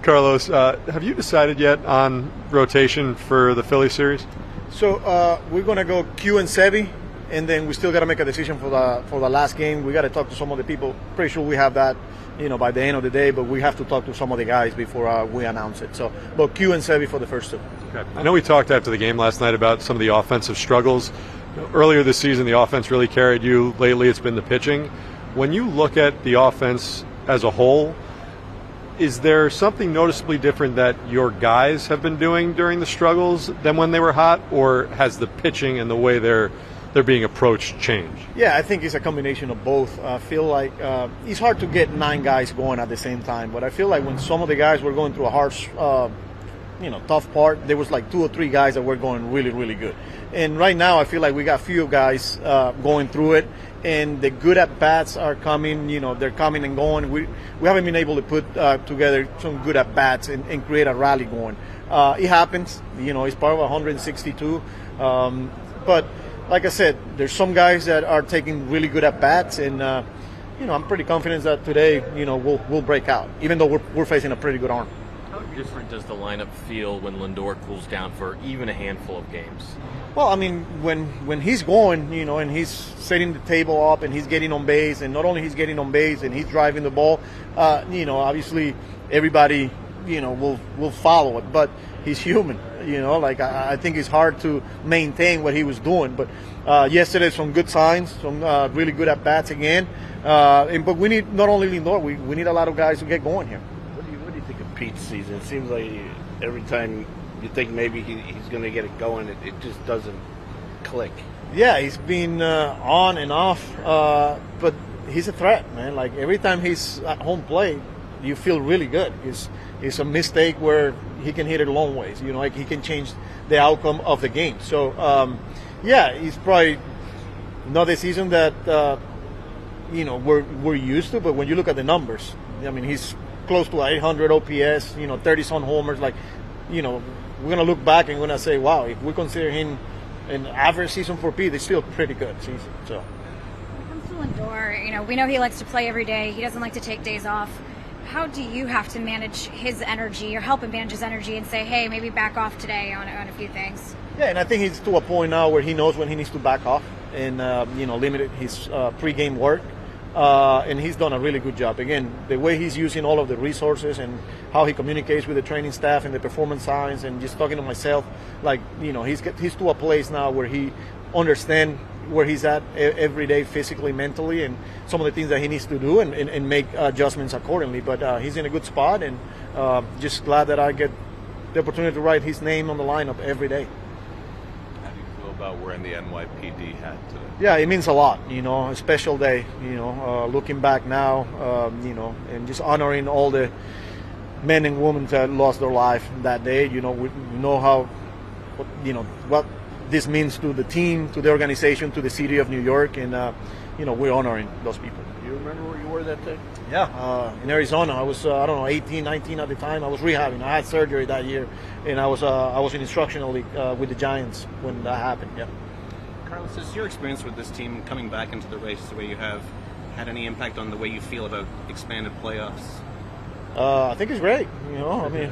Carlos, have you decided yet on rotation for the Philly series? So we're gonna go Q and Sevi, and then we still got to make a decision for the last game. We got to talk to some of the people. Pretty sure we have that, by the end of the day. But we have to talk to some of the guys before we announce it. So, but Q and Sevi for the first two. Okay. I know we talked after the game last night about some of the offensive struggles. Earlier this season, the offense really carried you. Lately, it's been the pitching. When you look at the offense as a whole, is there something noticeably different that your guys have been doing during the struggles than when they were hot, or has the pitching and the way they're being approached changed? Yeah, I think it's a combination of both. I feel like it's hard to get 9 guys going at the same time, but I feel like when some of the guys were going through a harsh, tough part, there was like 2 or 3 guys that were going really, really good. And right now, I feel like we got few guys going through it, and the good at bats are coming. They're coming and going. We haven't been able to put together some good at bats and create a rally going. It happens. It's part of 162. But like I said, there's some guys that are taking really good at bats, and I'm pretty confident that today, we'll break out, even though we're facing a pretty good arm. How different does the lineup feel when Lindor cools down for even a handful of games? Well, I mean, when he's going, and he's setting the table up and he's getting on base, and not only he's getting on base and he's driving the ball, obviously everybody, will follow it. But he's human, I think it's hard to maintain what he was doing. But yesterday, some good signs, some really good at bats again. But we need not only Lindor, we need a lot of guys to get going here. What do you think of Pete's season? It seems like every time you think maybe he's going to get it going, it just doesn't click. Yeah, he's been on and off, but he's a threat, man. Like every time he's at home plate, you feel really good. It's a mistake where he can hit it a long ways. Like he can change the outcome of the game. So, he's probably not the season that we're used to. But when you look at the numbers, I mean, he's close to 800 OPS. 30-some homers. Like, we're gonna look back and we're gonna say, wow, if we consider him an average season for Pete, it's still a pretty good season. So when it comes to Lindor, we know he likes to play every day. He doesn't like to take days off. How do you have to manage his energy or help him manage his energy and say, hey, maybe back off today on a few things? Yeah, and I think he's to a point now where he knows when he needs to back off and limit his pre-game work. And he's done a really good job. Again, the way he's using all of the resources and how he communicates with the training staff and the performance science, and just talking to myself, he's to a place now where he understands where he's at every day, physically, mentally, and some of the things that he needs to do and make adjustments accordingly. But he's in a good spot, and just glad that I get the opportunity to write his name on the lineup every day. How do you feel about wearing the NYPD hat today? Yeah, it means a lot, a special day, looking back now, and just honoring all the men and women that lost their life that day. We know how, what this means to the team, to the organization, to the city of New York, and, we're honoring those people. Do you remember where you were that day? Yeah, in Arizona. I was, 18, 19 at the time. I was rehabbing. I had surgery that year, and I was in instructional league with the Giants when that happened, yeah. Carlos, has your experience with this team coming back into the race the way you have had any impact on the way you feel about expanded playoffs? I think it's great. I mean,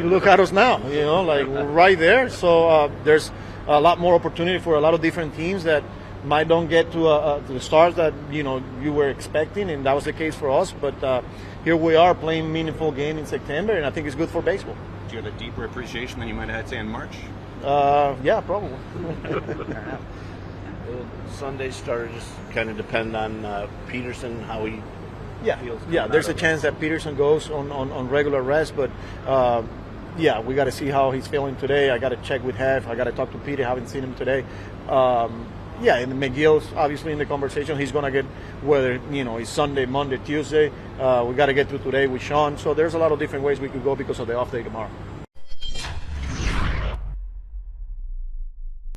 you look at us now, like we're right there. So there's a lot more opportunity for a lot of different teams that might don't get to the stars that you were expecting, and that was the case for us. But here we are playing meaningful game in September, and I think it's good for baseball. Do you have a deeper appreciation than you might have had, say, in March? Yeah, probably. Sunday's starter just kind of depend on Peterson, how he feels. Yeah, there's a chance that Peterson goes on regular rest, but we got to see how he's feeling today. I got to check with Hef. I got to talk to Peter. Haven't seen him today. And McGill's obviously in the conversation. He's going to get whether it's Sunday, Monday, Tuesday. We got to get to today with Sean. So there's a lot of different ways we could go because of the off day tomorrow.